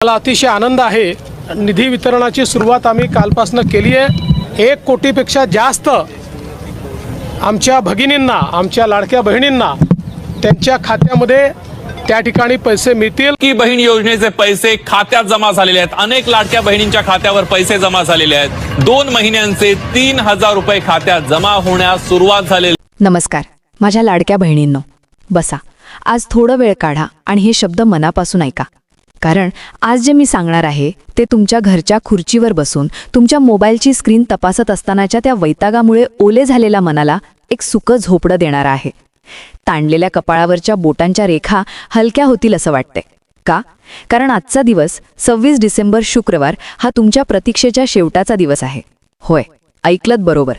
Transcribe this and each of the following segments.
मला अतिशय आनंद आहे। निधी वितरणाची सुरुवात आम्ही कालपासून केली आहे। 1 कोटीपेक्षा जास्त आमच्या भगिनींना, आमच्या लाडक्या बहिणींना त्यांच्या खात्यामध्ये त्या ठिकाणी पैसे मिळतील। की बहीण योजनेचे पैसे खात्यात जमा झालेले आहेत। अनेक लाडक्या बहिणींच्या खात्यावर पैसे जमा झालेले आहेत। 2 महिन्यांचे 3000 रुपये खात्यात जमा होण्यास सुरुवात झालेली। नमस्कार माझ्या लाडक्या बहिणींनो, बसा। आज थोडा वेळ काढा आणि हे शब्द मनापासून ऐका, कारण आज जे मी सांगणार आहे ते तुमच्या घरच्या खुर्चीवर बसून तुमच्या मोबाईलची स्क्रीन तपासत असतानाच्या त्या वैतागामुळे ओले झालेल्या मनाला एक सुखं झोपडं देणार आहे। ताणलेल्या कपाळावरच्या बोटांच्या रेखा हलक्या होतील असं वाटते का? कारण आजचा दिवस 26 डिसेंबर शुक्रवार हा तुमच्या प्रतीक्षेच्या शेवटाचा दिवस आहे। होय, ऐकलत बरोबर।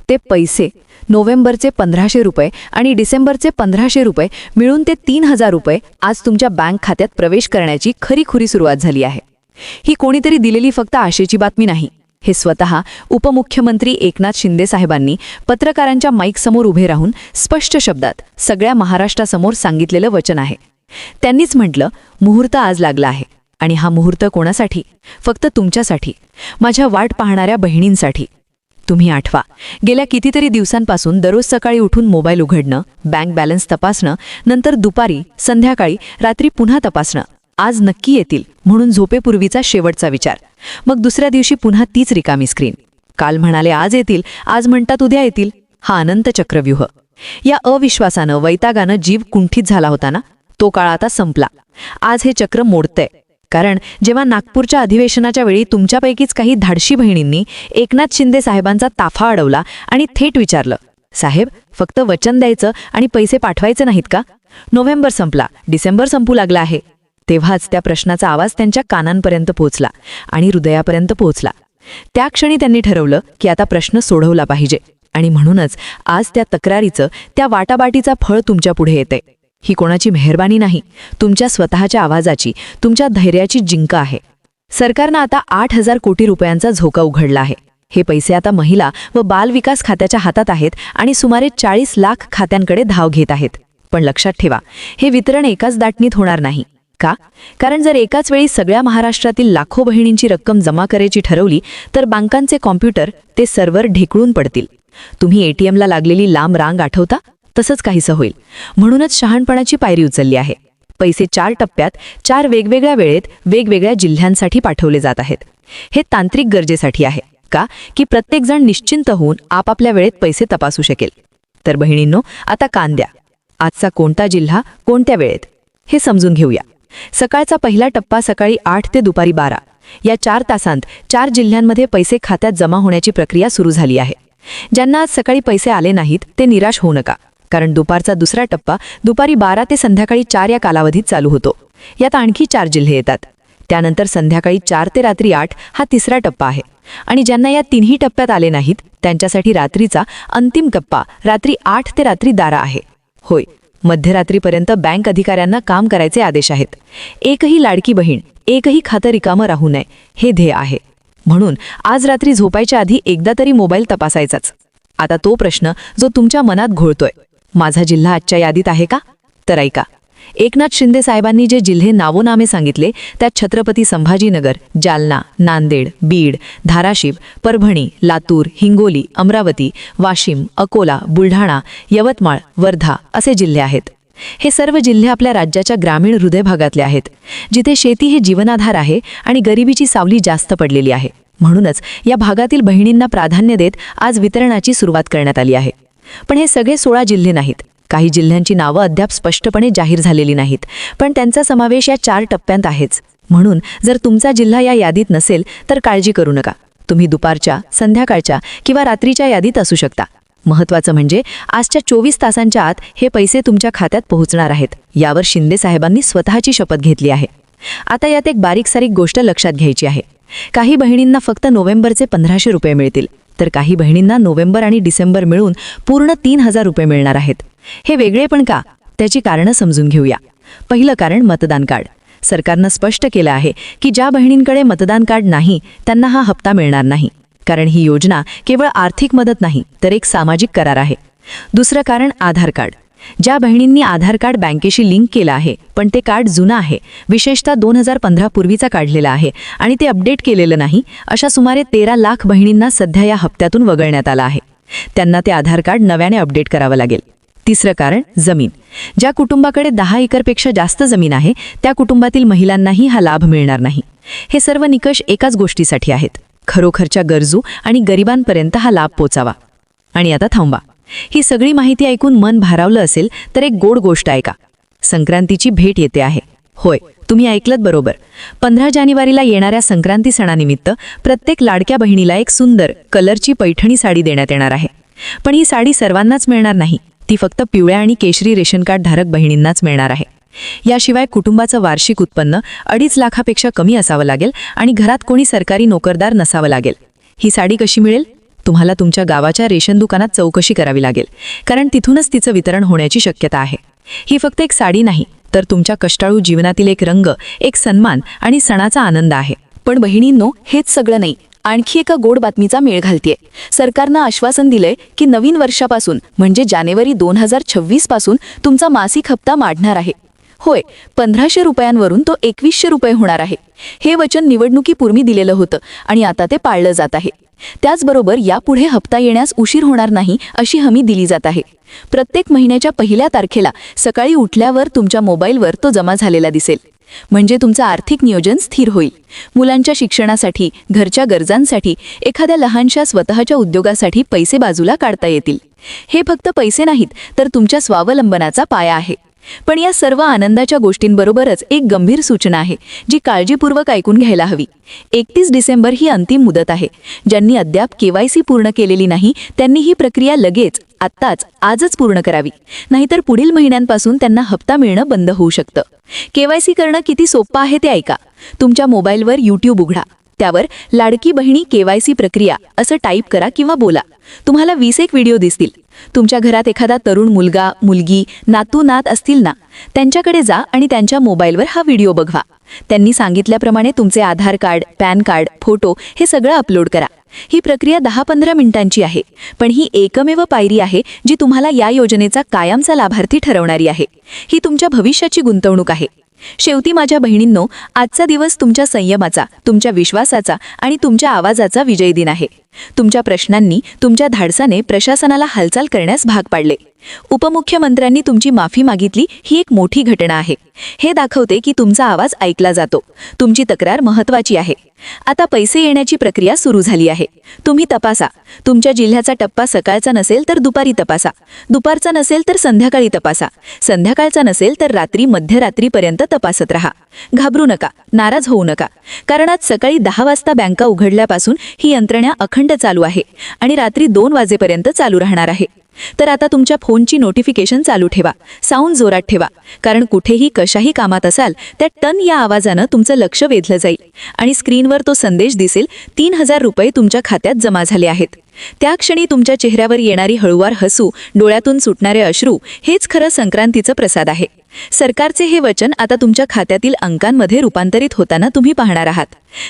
ते पैसे नोव्हेंबरचे 1500 रुपये आणि डिसेंबरचे 1500 रुपये मिळून ते 3000 रुपये आज तुमच्या बँक खात्यात प्रवेश करण्याची खरी सुरुवात झाली आहे। ही कोणीतरी दिलेली फक्त आशेची बातमी नाही, हे स्वतः उपमुख्यमंत्री एकनाथ शिंदे साहेबांनी पत्रकारांच्या माईक समोर उभे राहून स्पष्ट शब्दात सगळ्या महाराष्ट्रासमोर सांगितलेलं वचन आहे। त्यांनीच म्हटलं, मुहूर्त आज लागला आहे आणि हा मुहूर्त कोणासाठी? फक्त तुमच्यासाठी, माझ्या वाट पाहणाऱ्या बहिणींसाठी। तुम्ही आठवा, गेल्या कितीतरी दिवसांपासून दररोज सकाळी उठून मोबाईल उघडणं, बँक बॅलन्स तपासणं, नंतर दुपारी, संध्याकाळी, रात्री पुन्हा तपासणं, आज नक्की येतील म्हणून झोपेपूर्वीचा शेवटचा विचार, मग दुसऱ्या दिवशी पुन्हा तीच रिकामी स्क्रीन। काल म्हणाले आज येतील, आज म्हणतात उद्या येतील, हा अनंत चक्रव्यूह। या अविश्वासानं, वैतागानं जीव कुंठित झाला होता ना, तो काळ आता संपला। आज हे चक्र मोडतंय, कारण जेव्हा नागपूरच्या अधिवेशनाच्या वेळी तुमच्यापैकीच काही धाडशी बहिणींनी एकनाथ शिंदे साहेबांचा ताफा अडवला आणि थेट विचारलं, साहेब फक्त वचन द्यायचं आणि पैसे पाठवायचे नाहीत का? नोव्हेंबर संपला, डिसेंबर संपू लागला आहे। तेव्हाच त्या प्रश्नाचा आवाज त्यांच्या कानांपर्यंत पोहोचला आणि हृदयापर्यंत पोहोचला। त्या क्षणी त्यांनी ठरवलं की आता प्रश्न सोडवला पाहिजे, आणि म्हणूनच आज त्या तक्रारीचं, त्या वाटाबाटीचा फळ तुमच्या पुढे येते। ही कोणाची मेहरबानी नाही, तुमच्या स्वतःच्या आवाजाची, तुमच्या धैर्याची जिंक आहे। सरकारनं आता 8000 कोटी रुपयांचा झोका उघडला आहे। हे पैसे आता महिला व बाल विकास खात्याच्या हातात आहेत आणि सुमारे 40 लाख खात्यांकडे धाव घेत आहेत। पण लक्षात ठेवा, हे वितरण एकाच दाटणीत होणार नाही का? कारण जर एकाच वेळी सगळ्या महाराष्ट्रातील लाखो बहिणींची रक्कम जमा करायची ठरवली तर बँकांचे कॉम्प्युटर, ते सर्व्हर ढेकळून पडतील। तुम्ही एटीएमला लागलेली लांब रांग आठवता? तसंच काहीसं होईल। म्हणूनच शहाणपणाची पायरी उचलली आहे। पैसे 4 टप्प्यात, 4 वेगवेगळ्या वेळेत, वेगवेगळ्या जिल्ह्यांसाठी पाठवले जात आहेत। हे तांत्रिक गरजेसाठी आहे का? की प्रत्येकजण निश्चिंत होऊन आपापल्या वेळेत पैसे तपासू शकेल। तर बहिणींनो, आता कान द्या। आजचा कोणता जिल्हा, कोणत्या वेळेत, हे समजून घेऊया। सकाळचा पहिला टप्पा सकाळी 8 ते दुपारी 12 या 4 तासांत 4 जिल्ह्यांमध्ये पैसे खात्यात जमा होण्याची प्रक्रिया सुरू झाली आहे। ज्यांना आज सकाळी पैसे आले नाहीत ते निराश होऊ नका, कारण दुपारचा दुसरा टप्पा दुपारी 12 ते संध्याकाळी 4 या कालावधीत चालू होतो। यात आणखी 4 जिल्हे येतात। त्यानंतर संध्याकाळी 4 ते रात्री 8 हा तिसरा टप्पा आहे, आणि ज्यांना या तिन्ही टप्प्यात आले नाहीत त्यांच्यासाठी रात्रीचा अंतिम टप्पा रात्री 8 ते रात्री 12 आहे। होय, मध्यरात्रीपर्यंत बँक अधिकाऱ्यांना काम करायचे आदेश आहेत। एकही लाडकी बहीण, एकही खातं रिकामं राहू नये, हे ध्येय आहे। म्हणून आज रात्री झोपायच्या आधी एकदा तरी मोबाईल तपासायचाच। आता तो प्रश्न जो तुमच्या मनात घोळतोय, माझा जिल्हा आजच्या यादीत आहे का? तर ऐका, एकनाथ शिंदे साहेबांनी जे जिल्हे नावोनामे सांगितले त्यात छत्रपती संभाजीनगर, जालना, नांदेड, बीड, धाराशिव, परभणी, लातूर, हिंगोली, अमरावती, वाशिम, अकोला, बुलढाणा, यवतमाळ, वर्धा असे जिल्हे आहेत। हे सर्व जिल्हे आपल्या राज्याच्या ग्रामीण हृदय भागातले आहेत, जिथे शेती हे जीवनाधार आहे आणि गरिबीची सावली जास्त पडलेली आहे। म्हणूनच या भागातील बहिणींना प्राधान्य देत आज वितरणाची सुरुवात करण्यात आली आहे। पण हे सगळे 16 जिल्हे नाहीत। काही जिल्ह्यांची नावं अद्याप स्पष्टपणे जाहीर झालेली नाहीत, पण त्यांचा समावेश या 4 टप्प्यांत आहेच। म्हणून जर तुमचा जिल्हा या यादीत नसेल तर काळजी करू नका, तुम्ही दुपारच्या, संध्याकाळच्या किंवा रात्रीच्या यादीत असू शकता। महत्त्वाचं म्हणजे आजच्या 24 तासांच्या आत हे पैसे तुमच्या खात्यात पोहोचणार आहेत, यावर शिंदे साहेबांनी स्वतःची शपथ घेतली आहे। आता यात एक बारीक गोष्ट लक्षात घ्यायची आहे। काही बहिणींना फक्त नोव्हेंबरचे 1500 रुपये मिळतील, तर काही बहिणींना नोव्हेंबर आणि डिसेंबर मिळून पूर्ण 3000 रुपये मिळणार आहेत। हे वेगळे पण का? त्याची कारणं समजून घेऊया। पहिलं कारण मतदान कार्ड। सरकारनं स्पष्ट केलं आहे की ज्या बहिणींकडे मतदान कार्ड नाही त्यांना हा हप्ता मिळणार नाही, कारण ही योजना केवळ आर्थिक मदत नाही तर एक सामाजिक करार आहे। दुसरं कारण आधार कार्ड। ज्या बहिणींनी आधार कार्ड बँकेशी लिंक केलं आहे पण ते कार्ड जुनं आहे, विशेषतः 2015 पूर्वीचा काढलेला आहे आणि ते अपडेट केलेलं नाही, अशा सुमारे 13 लाख बहिणींना सध्या या हप्त्यातून वगळण्यात आलं आहे. त्यांना ते आधार कार्ड नव्याने अपडेट करावं लागेल. तिसरं कारण जमीन. ज्या कुटुंबाकडे 10 एकरपेक्षा जास्त जमीन आहे त्या कुटुंबातील महिलांनाही हा लाभ मिळणार नाही. हे सर्व निकष एकाच गोष्टीसाठी आहेत, खरोखरच्या गरजू आणि गरिबांपर्यंत हा लाभ पोचावा. आणि आता थांबा, ही सगळी माहिती ऐकून मन भारावलं असेल तर एक गोड गोष्ट ऐका. संक्रांतीची भेट येते आहे. होय, तुम्ही ऐकलत बरोबर. 15 जानेवारीला येणाऱ्या संक्रांती सणानिमित्त प्रत्येक लाडक्या बहिणीला एक सुंदर कलरची पैठणी साडी देण्यात येणार आहे. पण ही साडी सर्वांनाच मिळणार नाही, ती फक्त पिवळ्या आणि केशरी रेशन कार्ड धारक बहिणींनाच मिळणार आहे. याशिवाय कुटुंबाचं वार्षिक उत्पन्न 2.5 लाखापेक्षा कमी असावं लागेल आणि घरात कोणी सरकारी नोकरदार नसावं लागेल. ही साडी कशी मिळेल? तुम्हाला तुमच्या गावाच्या रेशन दुकानात चौकशी करावी लागेल, कारण तिथूनच तिचं वितरण होण्याची शक्यता आहे. ही फक्त एक साडी नाही, तर तुमच्या कष्टाळू जीवनातील एक रंग, एक सन्मान आणि सणाचा आनंद आहे. पण बहिणींनो, हेच सगळं नाही, आणखी एका गोड बातमीचा मेळ घालतेय. सरकारनं आश्वासन दिलंय की नवीन वर्षापासून म्हणजे जानेवारी 2026 पासून तुमचा मासिक हप्ता वाढणार आहे. होय, 1500 रुपयांवरून तो 2100 रुपये होणार आहे. हे वचन निवडणुकीपूर्वी दिलेलं होतं आणि आता ते पाळलं जात आहे. त्याचबरोबर यापुढे हप्ता येण्यास उशीर होणार नाही अशी हमी दिली जात आहे. प्रत्येक महिन्याच्या 1 तारखेला सकाळी उठल्यावर तुमच्या मोबाईलवर तो जमा झालेला दिसेल. म्हणजे तुमचं आर्थिक नियोजन स्थिर होईल. मुलांच्या शिक्षणासाठी, घरच्या गरजांसाठी, एखाद्या लहानशा स्वतःच्या उद्योगासाठी पैसे बाजूला काढता येतील. हे फक्त पैसे नाहीत, तर तुमच्या स्वावलंबनाचा पाया आहे. पण या सर्व आनंदाच्या गोष्टींबरोबरच एक गंभीर सूचना आहे जी काळजीपूर्वक ऐकून घ्यायला हवी. 31 डिसेंबर ही अंतिम मुदत आहे. ज्यांनी अद्याप KYC पूर्ण केलेली नाही त्यांनी ही प्रक्रिया लगेच, आजच पूर्ण करावी. नाहीतर पुढील महिन्यांपासून त्यांना हप्ता मिळणं बंद होऊ शकतं. KYC करणं किती सोपं आहे ते ऐका. तुमच्या मोबाईलवर YouTube उघडा, त्यावर लाडकी बहिणी KYC प्रक्रिया असं टाईप करा किंवा बोला. तुम्हाला 20 व्हिडिओ दिसतील. तुमच्या घरात एखादा तरुण मुलगा, मुलगी, नातू, नात असतील ना, त्यांच्याकडे जा आणि त्यांच्या मोबाईलवर हा व्हिडिओ बघवा. त्यांनी सांगितल्याप्रमाणे तुमचे आधार कार्ड, पॅन कार्ड, फोटो हे सगळं अपलोड करा. ही प्रक्रिया 10-15 मिनिटांची आहे, पण ही एकमेव पायरी आहे जी तुम्हाला या योजनेचा कायमचा लाभार्थी ठरवणारी आहे. ही तुमच्या भविष्याची गुंतवणूक आहे. शेवटी माझ्या बहिणींनो, आजचा दिवस तुमच्या संयमाचा, तुमच्या विश्वासाचा आणि तुमच्या आवाजाचा विजयी दिन आहे. तुमच्या प्रश्नांनी, तुमच्या धाडसाने प्रशासनाला हालचाल करण्यास भाग पाडले. उपमुख्यमंत्र्यांनी तुमची माफी मागितली, ही एक मोठी घटना आहे. हे दाखवते की तुमचा आवाज ऐकला जातो. तुमची तक्रार महत्त्वाची आहे. आता पैसे येण्याची प्रक्रिया सुरू झाली आहे. तुम्ही तपासा. तुमच्या जिल्ह्याचा टप्पा सकाळचा नसेल तर दुपारी तपासा. दुपारचा नसेल तर संध्याकाळी तपासा. संध्याकाळचा नसेल तर रात्री मध्यरात्रीपर्यंत तपासत राहा. घाबरू नका, नाराज होऊ नका, कारण आज सकाळी 10 वाजता बँका उघडल्यापासून ही यंत्रणा अखंड चालू आहे आणि रात्री 2 वाजेपर्यंत चालू राहणार आहे. तर आता तुमच्या फोनची नोटिफिकेशन चालू ठेवा, साऊंड जोरात ठेवा, कारण कुठेही कशाही कामात असाल त्या टन या आवाजानं तुमचं लक्ष वेधलं जाईल आणि स्क्रीनवर तो संदेश दिसेल, 3000 रुपये तुमच्या खात्यात जमा झाले आहेत. त्या क्षणी तुमच्या चेहऱ्यावर येणारी हळूवार हसू, डोळ्यातून सुटणारे अश्रू हेच खरं संक्रांतीचं प्रसाद आहे. सरकारचे हे वचन आता तुमच्या खात्यातील अंकांमध्ये रूपांतरित होताना तुम्ही पाहणार आहात.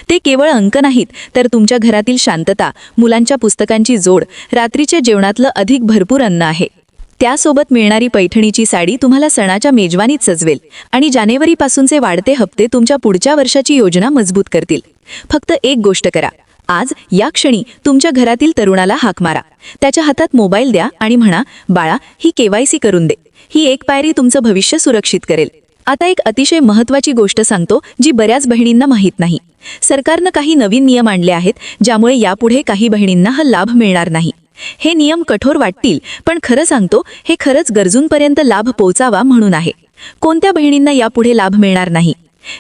ते केवळ अंक नाहीत, तर तुमच्या घरातील शांतता, मुलांच्या पुस्तकांची जोड, रात्रीच्या जेवणातलं अधिक भरपूर अन्न आहे. त्यासोबत मिळणारी पैठणीची साडी तुम्हाला सणाच्या मेजवानीत सजवेल आणि जानेवारीपासूनचे वाढते हप्ते तुमच्या पुढच्या वर्षाची योजना मजबूत करतील. फक्त एक गोष्ट करा. आज या क्षणी तुमच्या घरातील तरुणाला हाक मारा. त्याच्या हातात मोबाईल द्या आणि म्हणा, बाळा, ही KYC करून दे. ही एक पायरी तुमचं भविष्य सुरक्षित करेल. आता एक अतिशय महत्त्वाची गोष्ट सांगतो जी बऱ्याच बहिणींना माहीत नाही. सरकारनं काही नवीन नियम आणले आहेत ज्यामुळे यापुढे काही बहिणींना हा लाभ मिळणार नाही. हे नियम कठोर वाटतील, पण खरं सांगतो, हे खरंच गरजूंपर्यंत लाभ पोहोचावा म्हणून आहे. कोणत्या बहिणींना यापुढे लाभ मिळणार नाही?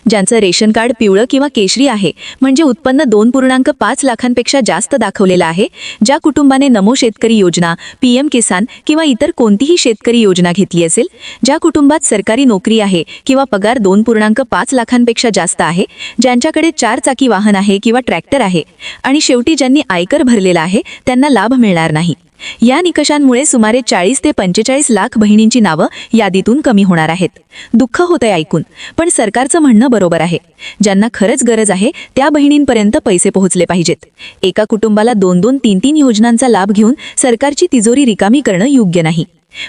ज्यांचं रेशन कार्ड पिवळं किंवा केशरी आहे, म्हणजे उत्पन्न 2.5 लाखांपेक्षा जास्त दाखवलेलं आहे, ज्या कुटुंबाने नमो शेतकरी योजना, PM किसान किंवा इतर कोणतीही शेतकरी योजना घेतली असेल, ज्या कुटुंबात सरकारी नोकरी आहे किंवा पगार 2.5 लाखांपेक्षा जास्त आहे, ज्यांच्याकडे 4 चाकी वाहन आहे किंवा ट्रॅक्टर आहे, आणि शेवटी ज्यांनी आयकर भरलेला आहे त्यांना लाभ मिळणार नाही. या निकषांमुळे सुमारे 40 ते 45 लाख बहिणींची नावं यादीतून कमी होणार आहेत. दुःख होतंय ऐकून, पण सरकारचं म्हणणं बरोबर आहे. ज्यांना खरंच गरज आहे त्या बहिणींपर्यंत पैसे पोहोचले पाहिजेत. एका कुटुंबाला 2-2, 3-3 योजनांचा लाभ घेऊन सरकारची तिजोरी रिकामी करणं योग्य नाही.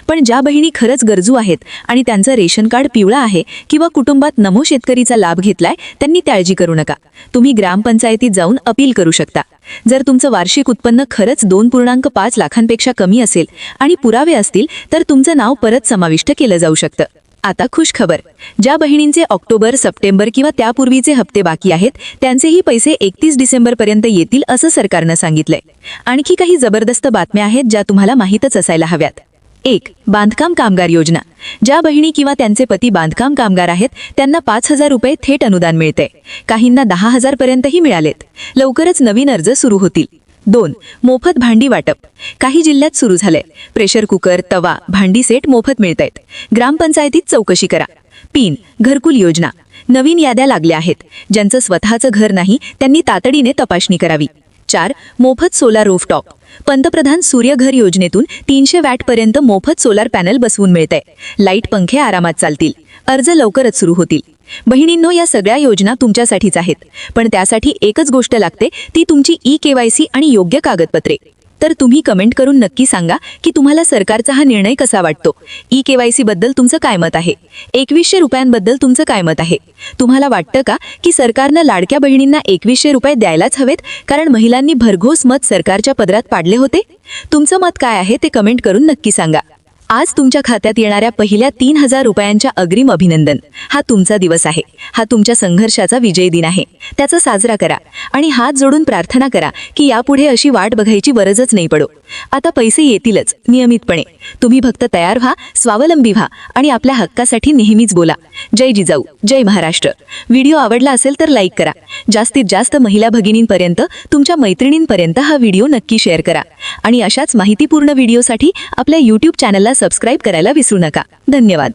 पण ज्या बहिणी खरंच गरजू आहेत आणि त्यांचं रेशन कार्ड पिवळं आहे किंवा कुटुंबात नमो शेतकरीचा लाभ घेतलाय, त्यांनी काळजी करू नका. तुम्ही ग्रामपंचायतीत जाऊन अपील करू शकता. जर तुमचं वार्षिक उत्पन्न खरंच 2.5 लाखांपेक्षा कमी असेल आणि पुरावे असतील तर तुमचं नाव परत समाविष्ट केलं जाऊ शकतं. आता खुश खबर, ज्या बहिणींचे ऑक्टोबर, सप्टेंबर किंवा त्यापूर्वीचे हप्ते बाकी आहेत त्यांचेही पैसे 31 डिसेंबरपर्यंत येतील असं सरकारनं सांगितलंय. आणखी काही जबरदस्त बातम्या आहेत ज्या तुम्हाला माहीतच असायला हव्यात. 1. बांधकाम कामगार योजना. ज्या बहिणी किंवा त्यांचे पती बांधकाम कामगार आहेत त्यांना 5,000 रुपये थेट अनुदान मिळते. काहींना 10,000 पर्यंतही मिळालेत. लवकरच नवीन अर्ज सुरू होतील. 2. मोफत भांडी वाटप. काही जिल्ह्यात सुरू झालंय. प्रेशर कुकर, तवा, भांडी सेट मोफत मिळतायत. ग्रामपंचायतीत चौकशी करा. 3. घरकुल योजना. नवीन याद्या लागल्या आहेत. ज्यांचं स्वतःचं घर नाही त्यांनी तातडीने तपासणी करावी. 4. मोफत सोलार रूफटॉप. पंतप्रधान सूर्यघर योजनेतून 300 वॅटपर्यंत मोफत सोलार पॅनल बसवून मिळतंय. लाईट पंखे आरामात चालतील. अर्ज लवकरच सुरू होतील. बहिणींनो, या सगळ्या योजना तुमच्यासाठीच आहेत, पण त्यासाठी एकच गोष्ट लागते, ती तुमची ई-KYC आणि योग्य कागदपत्रे. तर तुम्ही कमेंट करून नक्की सांगा की तुम्हाला सरकारचा हा निर्णय कसा वाटतो. ई-KYC बद्दल तुमचं काय मत आहे? 2100 रुपयांबद्दल तुमचं काय मत आहे? तुम्हाला वाटतं का की सरकारनं लाडक्या बहिणींना 2100 रुपये द्यायलाच हवेत कारण महिलांनी भरघोस मत सरकारच्या पदरात पाडले होते? तुमचं मत काय आहे ते कमेंट करून नक्की सांगा. आज तुमच्या खात्यात येणाऱ्या पहिल्या 3,000 रुपयांच्या अग्रिम अभिनंदन. हा तुमचा दिवस आहे. हा तुमच्या संघर्षाचा विजय दिन आहे. त्याचा साजरा करा आणि हात जोडून प्रार्थना करा की यापुढे अशी वाट बघायची गरजच नाही पडो. आता पैसे येतीलच नियमितपणे. तुम्ही फक्त तयार व्हा, स्वावलंबी व्हा आणि आपल्या हक्कासाठी नेहमीच बोला. जय जिजाऊ, जय महाराष्ट्र. व्हिडिओ आवडला असेल तर लाईक करा. जास्तीत जास्त महिला भगिनींपर्यंत, तुमच्या मैत्रिणींपर्यंत हा व्हिडिओ नक्की शेअर करा आणि अशाच माहितीपूर्ण व्हिडिओसाठी आपल्या YouTube चॅनलला सबस्क्राईब करायला विसरू नका. धन्यवाद.